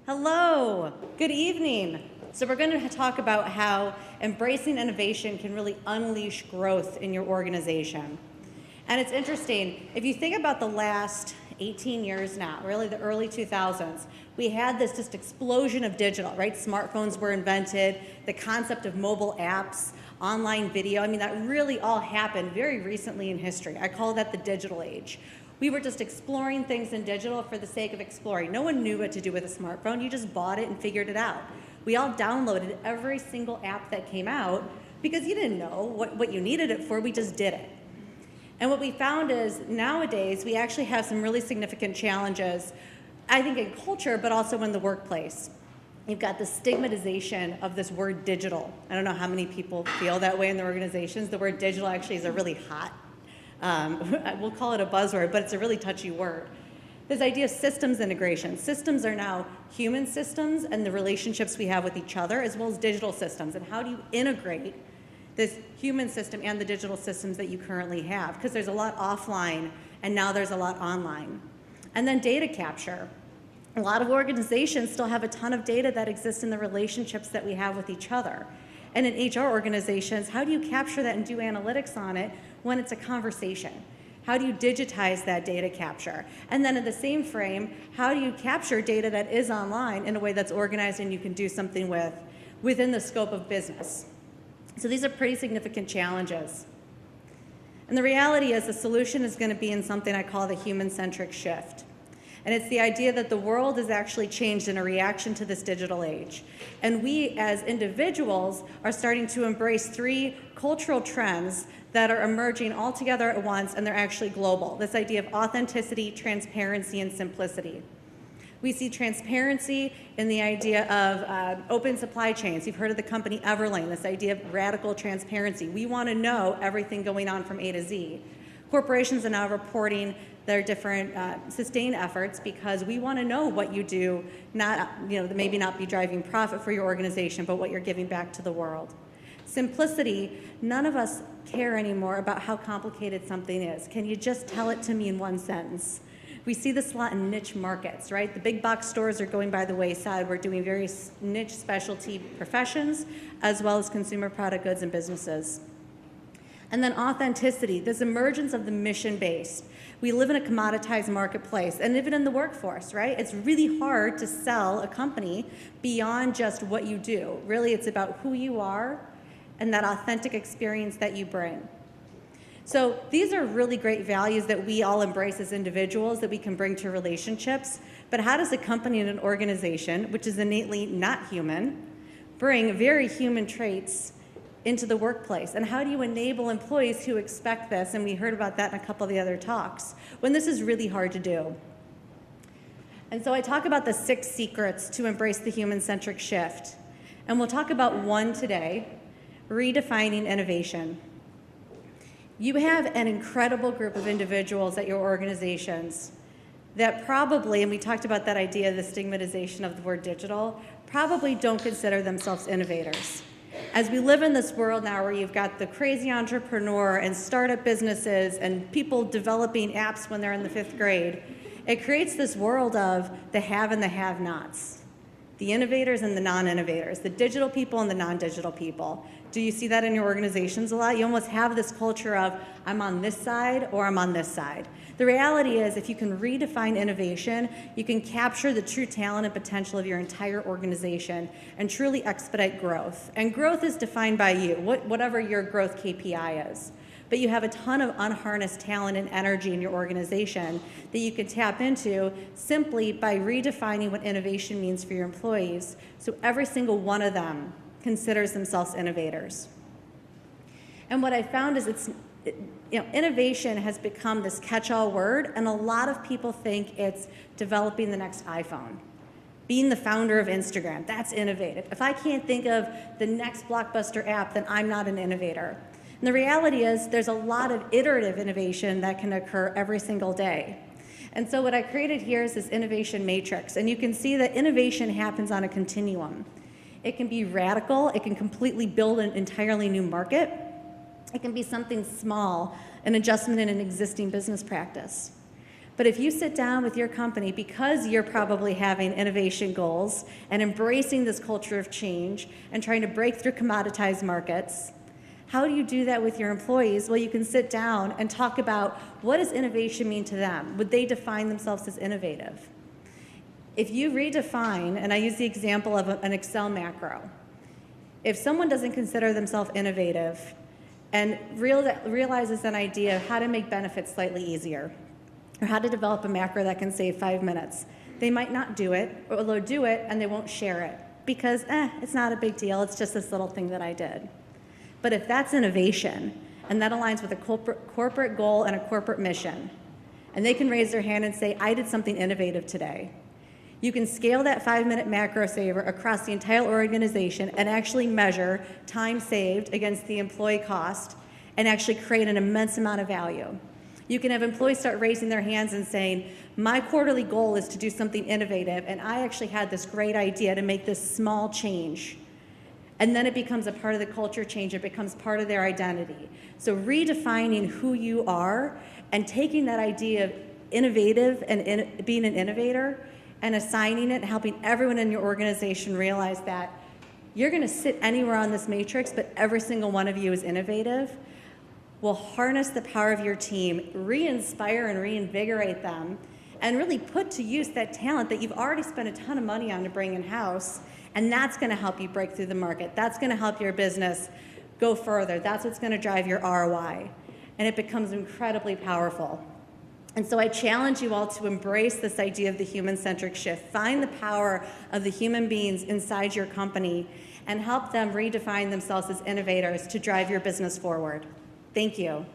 Hello, good evening. So we're going to talk about how embracing innovation can really unleash growth in your organization. And it's interesting, if you think about the last 18 years now, really the early 2000s, we had this just explosion of digital, right? Smartphones were invented, the concept of mobile apps, online video, I mean, that really all happened very recently in history. I call that the digital age. We were just exploring things in digital for the sake of exploring. No one knew what to do with a smartphone. You just bought it and figured it out. We all downloaded every single app that came out because you didn't know what you needed it for. We just did it. And what we found is nowadays we actually have some really significant challenges, I think in culture, but also in the workplace. You've got the stigmatization of this word digital. I don't know how many people feel that way in their organizations. The word digital actually is a really hot we'll call it a buzzword, but it's a really touchy word. This idea of systems integration. Systems are now human systems and the relationships we have with each other, as well as digital systems. And how do you integrate this human system and the digital systems that you currently have? Because there's a lot offline, and now there's a lot online. And then data capture. A lot of organizations still have a ton of data that exists in the relationships that we have with each other. And in HR organizations, how do you capture that and do analytics on it when it's a conversation? How do you digitize that data capture? And then in the same frame, how do you capture data that is online in a way that's organized and you can do something with within the scope of business? So these are pretty significant challenges. And the reality is the solution is going to be in something I call the human-centric shift. And it's the idea that the world has actually changed in a reaction to this digital age. And we as individuals are starting to embrace three cultural trends that are emerging all together at once, and they're actually global. This idea of authenticity, transparency, and simplicity. We see transparency in the idea of open supply chains. You've heard of the company Everlane, this idea of radical transparency. We want to know everything going on from A to Z. Corporations are now reporting their different sustained efforts because we want to know what you do, not, maybe not be driving profit for your organization, but what you're giving back to the world. Simplicity, none of us care anymore about how complicated something is. Can you just tell it to me in one sentence? We see this a lot in niche markets, right? The big box stores are going by the wayside. We're doing very niche specialty professions, as well as consumer product goods and businesses. And then authenticity, this emergence of the mission-based. We live in a commoditized marketplace, and even in the workforce, right? It's really hard to sell a company beyond just what you do. Really, it's about who you are and that authentic experience that you bring. So these are really great values that we all embrace as individuals that we can bring to relationships. But how does a company and an organization, which is innately not human, bring very human traits into the workplace? And how do you enable employees who expect this? And we heard about that in a couple of the other talks, when this is really hard to do. And so I talk about the 6 secrets to embrace the human-centric shift. And we'll talk about one today, redefining innovation. You have an incredible group of individuals at your organizations that probably, and we talked about that idea, the stigmatization of the word digital, probably don't consider themselves innovators. As we live in this world now where you've got the crazy entrepreneur and startup businesses and people developing apps when they're in the 5th grade, it creates this world of the have and the have-nots, the innovators and the non-innovators, the digital people and the non-digital people. Do you see that in your organizations a lot? You almost have this culture of, I'm on this side or I'm on this side. The reality is, if you can redefine innovation, you can capture the true talent and potential of your entire organization and truly expedite growth. And growth is defined by you, whatever your growth KPI is. But you have a ton of unharnessed talent and energy in your organization that you can tap into simply by redefining what innovation means for your employees, so every single one of them considers themselves innovators. And what I found is innovation has become this catch-all word, and a lot of people think it's developing the next iPhone. Being the founder of Instagram, that's innovative. If I can't think of the next blockbuster app, then I'm not an innovator. And the reality is there's a lot of iterative innovation that can occur every single day. And so what I created here is this innovation matrix, and you can see that innovation happens on a continuum. It can be radical, it can completely build an entirely new market. It can be something small, an adjustment in an existing business practice. But if you sit down with your company, because you're probably having innovation goals and embracing this culture of change and trying to break through commoditized markets, how do you do that with your employees? Well, you can sit down and talk about, what does innovation mean to them? Would they define themselves as innovative? If you redefine, and I use the example of an Excel macro, if someone doesn't consider themselves innovative and realizes an idea of how to make benefits slightly easier, or how to develop a macro that can save 5 minutes, they might not do it, or they'll do it and they won't share it because, it's not a big deal, it's just this little thing that I did. But if that's innovation, and that aligns with a corporate goal and a corporate mission, and they can raise their hand and say, I did something innovative today, you can scale that 5-minute macro saver across the entire organization and actually measure time saved against the employee cost and actually create an immense amount of value. You can have employees start raising their hands and saying, my quarterly goal is to do something innovative, and I actually had this great idea to make this small change. And then it becomes a part of the culture change. It becomes part of their identity. So redefining who you are and taking that idea of innovative and being an innovator and assigning it and helping everyone in your organization realize that you're going to sit anywhere on this matrix, but every single one of you is innovative, will harness the power of your team, re-inspire and reinvigorate them, and really put to use that talent that you've already spent a ton of money on to bring in-house. And that's going to help you break through the market. That's going to help your business go further. That's what's going to drive your ROI. And it becomes incredibly powerful. And so I challenge you all to embrace this idea of the human-centric shift. Find the power of the human beings inside your company and help them redefine themselves as innovators to drive your business forward. Thank you.